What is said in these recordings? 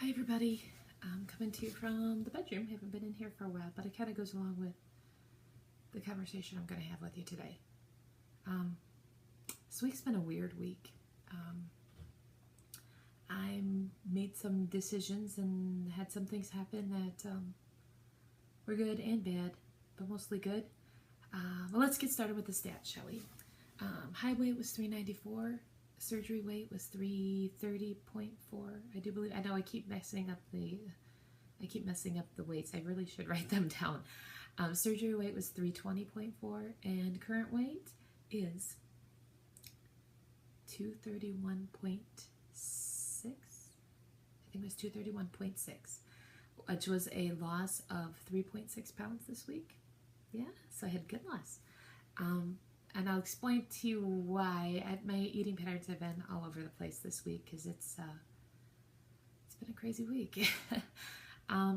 Hi everybody, I'm coming to you from the bedroom. Haven't been in here for a while, but it kind of goes along with the conversation I'm going to have with you today. This week's been a weird week. I made some decisions and had some things happen that were good and bad, but mostly good. Well, let's get started with the stats, shall we? High weight was 394. Surgery weight was 330.4. I do believe. I know I keep messing up the weights. I really should write them down. Surgery weight was 320.4, and current weight is 231.6. I think it was 231.6, which was a loss of 3.6 pounds this week. Yeah, so I had good loss. And I'll explain to you why. My eating patterns have been all over the place this week because it's been a crazy week. Let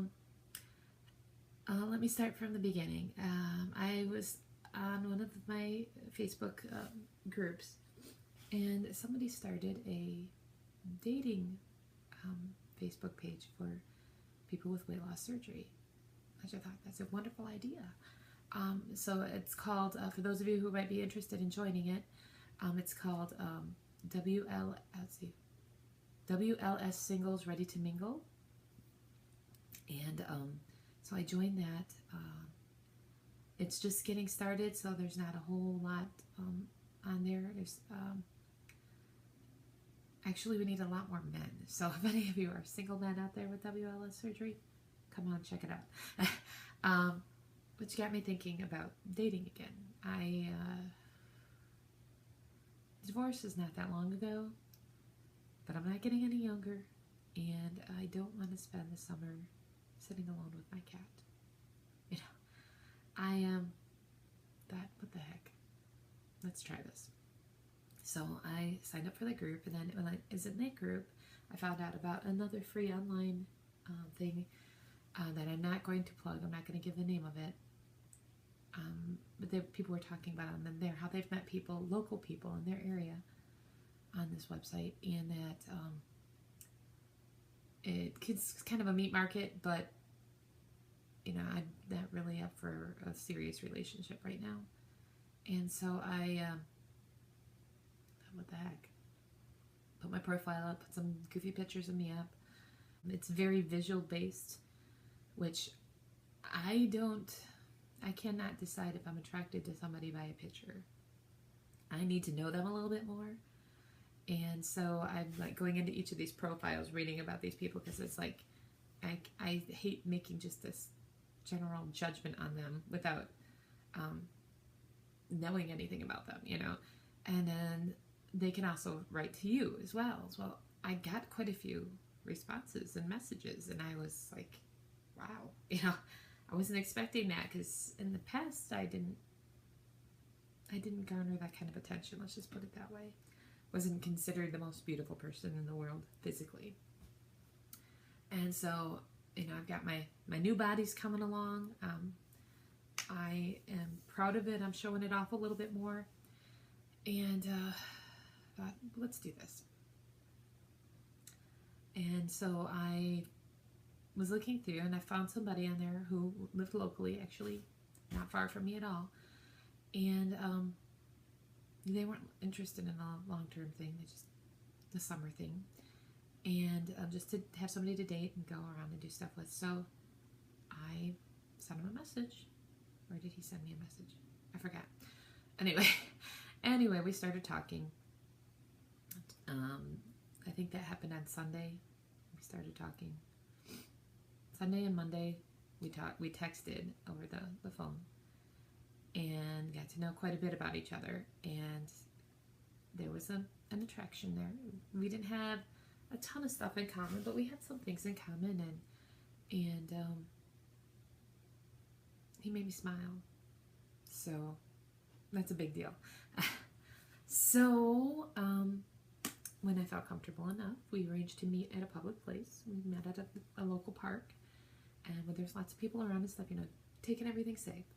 me start from the beginning. I was on one of my Facebook groups, and somebody started a dating Facebook page for people with weight loss surgery, which I thought that's a wonderful idea. So it's called, for those of you who might be interested in joining it, it's called WLS Singles Ready to Mingle. And so I joined that. It's just getting started, so there's not a whole lot on there. There's actually, we need a lot more men. So if any of you are single men out there with WLS surgery, come on, check it out. Which got me thinking about dating again. Divorce is not that long ago, but I'm not getting any younger, and I don't want to spend the summer sitting alone with my cat. You know, I thought, what the heck? Let's try this. So I signed up for the group, and then when I was in that group, I found out about another free online thing that I'm not going to plug. I'm not going to give the name of it. But people were talking about on there how they've met people, local people in their area on this website, and that it's kind of a meat market, but you know, I'm not really up for a serious relationship right now. And so I what the heck, put my profile up, put some goofy pictures of me up. It's very visual based, which I cannot decide if I'm attracted to somebody by a picture. I need to know them a little bit more. And so I'm like going into each of these profiles, reading about these people, because it's like, I hate making just this general judgment on them without knowing anything about them, you know. And then they can also write to you as well. Well, I got quite a few responses and messages, and I was like, wow, you know, I wasn't expecting that, because in the past I didn't garner that kind of attention. Let's just put it that way. Wasn't considered the most beautiful person in the world physically. And so, you know, I've got my new body's coming along. I am proud of it. I'm showing it off a little bit more. And thought, let's do this. And so I was looking through, and I found somebody on there who lived locally, actually not far from me at all, and they weren't interested in a long-term thing. They just the summer thing, and just to have somebody to date and go around and do stuff with. So I sent him a message, or did he send me a message? I forgot. Anyway, we started talking. I think that happened on Sunday. We started talking. Sunday and Monday, we texted over the phone, and got to know quite a bit about each other, and there was an attraction there. We didn't have a ton of stuff in common, but we had some things in common, and he made me smile, so that's a big deal. So when I felt comfortable enough, we arranged to meet at a public place. We met at a local park, and when there's lots of people around and stuff, you know, taking everything safe.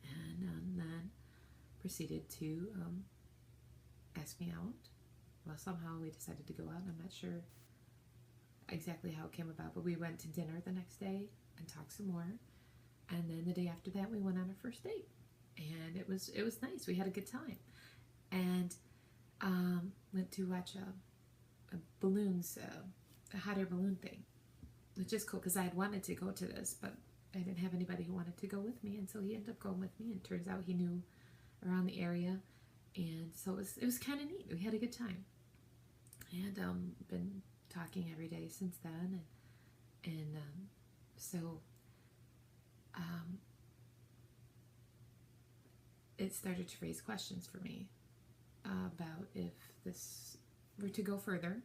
And then proceeded to ask me out. Well, somehow we decided to go out, and I'm not sure. exactly how it came about, but we went to dinner the next day and talked some more. And then the day after that, we went on our first date, and it was nice. We had a good time, and went to watch a balloons, a hot air balloon thing, which is cool because I had wanted to go to this, but I didn't have anybody who wanted to go with me, and so he ended up going with me. And it turns out he knew around the area, and so it was kind of neat. We had a good time, and been talking every day since then, and so it started to raise questions for me about if this were to go further,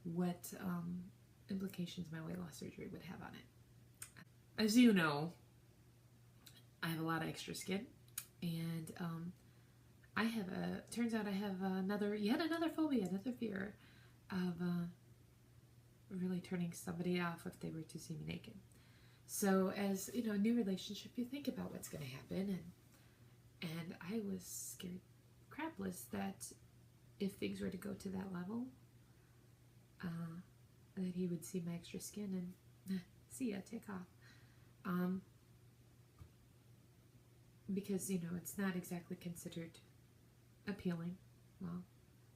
what implications my weight loss surgery would have on it. As you know, I have a lot of extra skin, and turns out I have yet another phobia, another fear of really turning somebody off if they were to see me naked. So as, a new relationship, you think about what's going to happen, and I was scared crapless that if things were to go to that level, that he would see my extra skin and see ya, take off. Because, it's not exactly considered appealing. Well,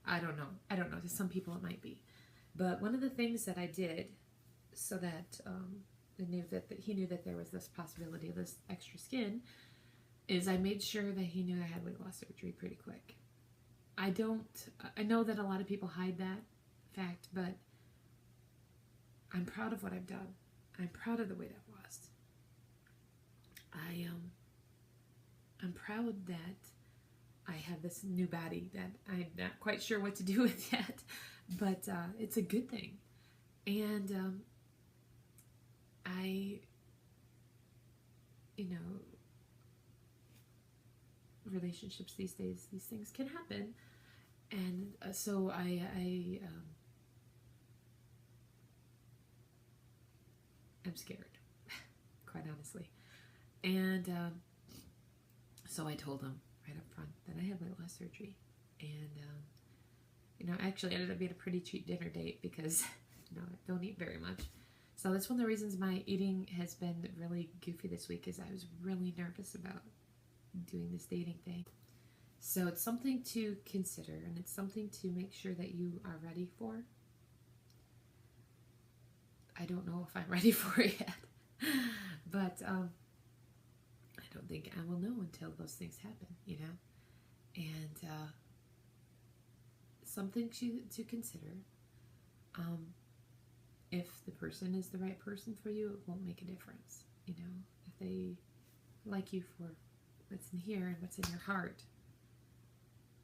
I don't know. To some people it might be. But one of the things that I did so that he knew that there was this possibility of this extra skin is I made sure that he knew I had weight loss surgery pretty quick. I know that a lot of people hide that fact, but I'm proud of what I've done. I'm proud of the weight I've lost. I'm proud that I have this new body that I'm not quite sure what to do with yet, but it's a good thing. And relationships these days, these things can happen, and so I'm scared, quite honestly, and so I told him right up front that I had weight loss surgery, and actually ended up being a pretty cheap dinner date because I don't eat very much. So that's one of the reasons my eating has been really goofy this week, is I was really nervous about doing this dating thing. So it's something to consider, and it's something to make sure that you are ready for. I don't know if I'm ready for it yet, but I don't think I will know until those things happen, and something to consider. If the person is the right person for you, it won't make a difference. If they like you for what's in here and what's in your heart,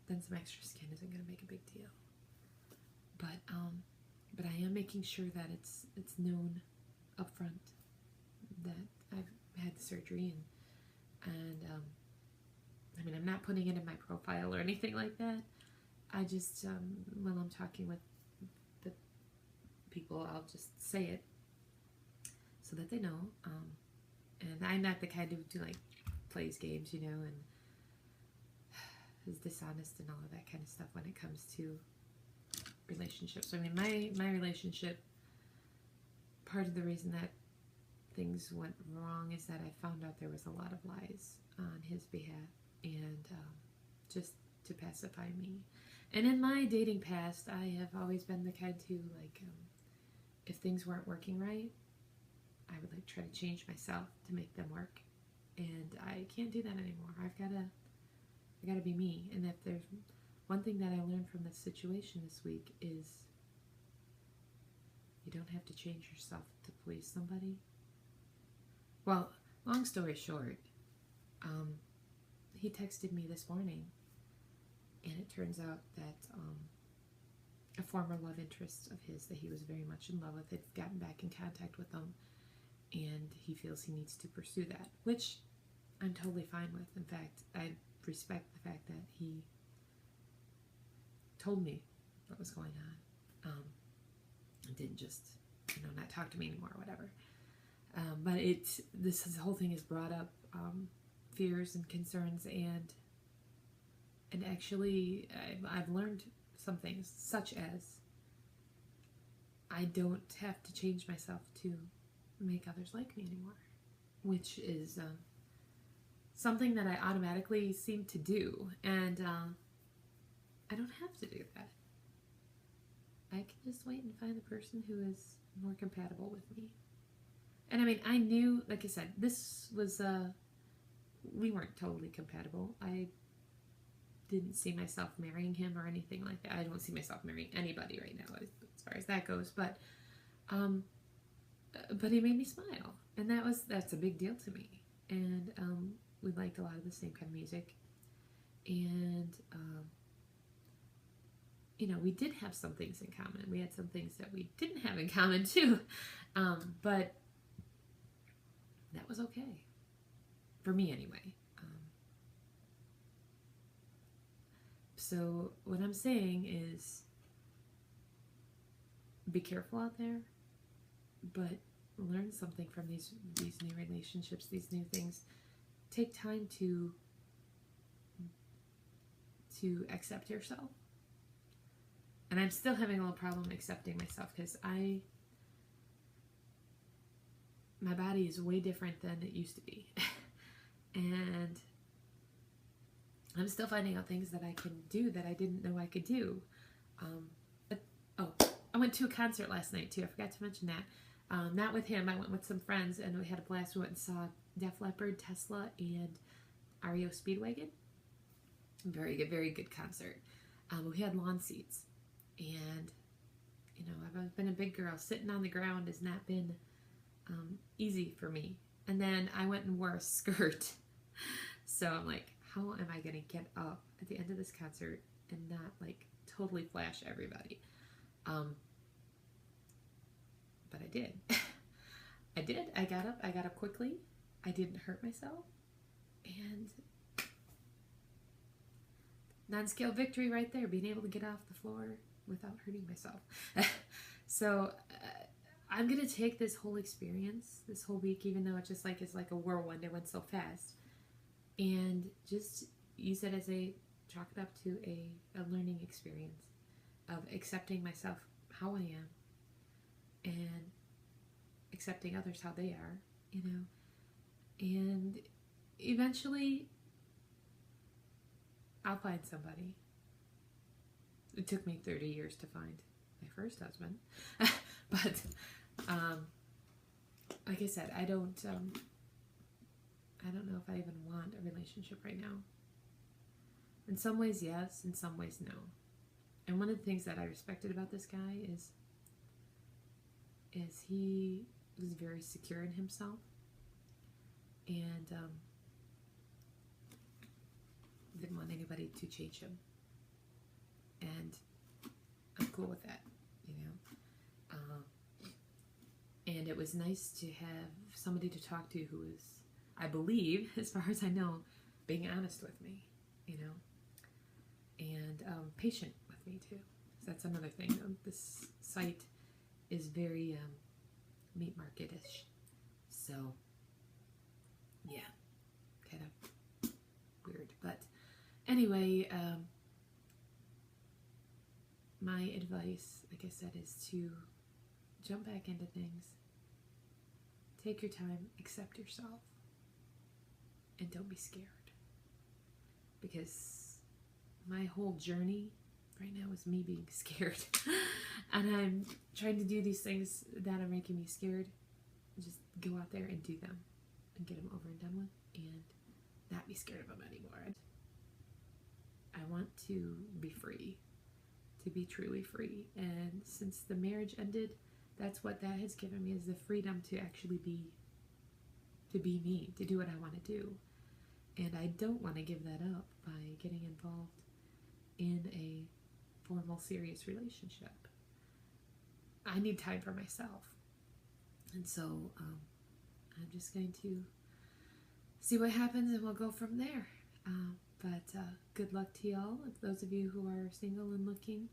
then some extra skin isn't going to make a big deal. But I am making sure that it's known up front that I've had the surgery, and I'm not putting it in my profile or anything like that. I just when I'm talking with the people, I'll just say it so that they know. And I'm not the kind who plays games, and is dishonest and all of that kind of stuff when it comes to relationships. My relationship, part of the reason that things went wrong is that I found out there was a lot of lies on his behalf, and just to pacify me. And in my dating past, I have always been the kind to if things weren't working right, I would try to change myself to make them work, and I can't do that anymore. I gotta be me. And if there's one thing that I learned from this situation this week, is you don't have to change yourself to please somebody. Well, long story short, he texted me this morning, and it turns out that a former love interest of his that he was very much in love with had gotten back in contact with him, and he feels he needs to pursue that, which I'm totally fine with. In fact, I respect the fact that he told me what was going on, and didn't just not talk to me anymore or whatever. But this whole thing has brought up fears and concerns, and actually I've learned some things, such as I I don't have to change myself to make others like me anymore, which is something that I automatically seem to do, and I don't have to do that. I can just wait and find the person who is more compatible with me. And I mean, I knew, like I said, this was, we weren't totally compatible. I didn't see myself marrying him or anything like that. I don't see myself marrying anybody right now as far as that goes, but he made me smile, and that's a big deal to me. And we liked a lot of the same kind of music, and you know, we did have some things in common. We had some things that we didn't have in common too, but that was okay for me anyway. So what I'm saying is, be careful out there, but learn something from these new relationships, these new things. Take time to accept yourself. And I'm still having a little problem accepting myself, because my body is way different than it used to be. And I'm still finding out things that I can do that I didn't know I could do. I went to a concert last night too. I forgot to mention that. Not with him. I went with some friends, and we had a blast. We went and saw Def Leppard, Tesla, and REO Speedwagon. Very good concert. We had lawn seats, and you know, I've been a big girl. Sitting on the ground has not been easy for me. And then I went and wore a skirt. So I'm like, how am I going to get up at the end of this concert and not like totally flash everybody? But I did. I did. I got up quickly. I didn't hurt myself. And non-scale victory right there, being able to get off the floor without hurting myself. So I'm going to take this whole experience, this whole week, even though it's like a whirlwind, it went so fast, and just use it as chalk it up to a learning experience of accepting myself how I am, and accepting others how they are, you know, and eventually I'll find somebody. It took me 30 years to find my first husband, but like I said, I don't know if I even want a relationship right now. In some ways, yes. In some ways, no. And one of the things that I respected about this guy is he was very secure in himself, and didn't want anybody to change him. And I'm cool with that, you know. And it was nice to have somebody to talk to who is, I believe, as far as I know, being honest with me, you know, and patient with me too. So that's another thing. This site is very meat market-ish. So, yeah, kind of weird. But anyway, my advice, like I said, is to jump back into things. Take your time, accept yourself, and don't be scared. Because my whole journey right now is me being scared. And I'm trying to do these things that are making me scared. Just go out there and do them and get them over and done with, and not be scared of them anymore. I want to be free, to be truly free. And since the marriage ended, that's what that has given me, is the freedom to actually be me, to do what I want to do. And I don't want to give that up by getting involved in a formal, serious relationship. I need time for myself. And so I'm just going to see what happens, and we'll go from there. But good luck to y'all. Those of you who are single and looking,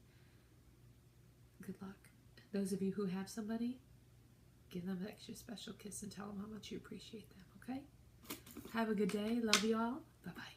good luck. Those of you who have somebody, give them an extra special kiss and tell them how much you appreciate them, okay? Have a good day. Love you all. Bye-bye.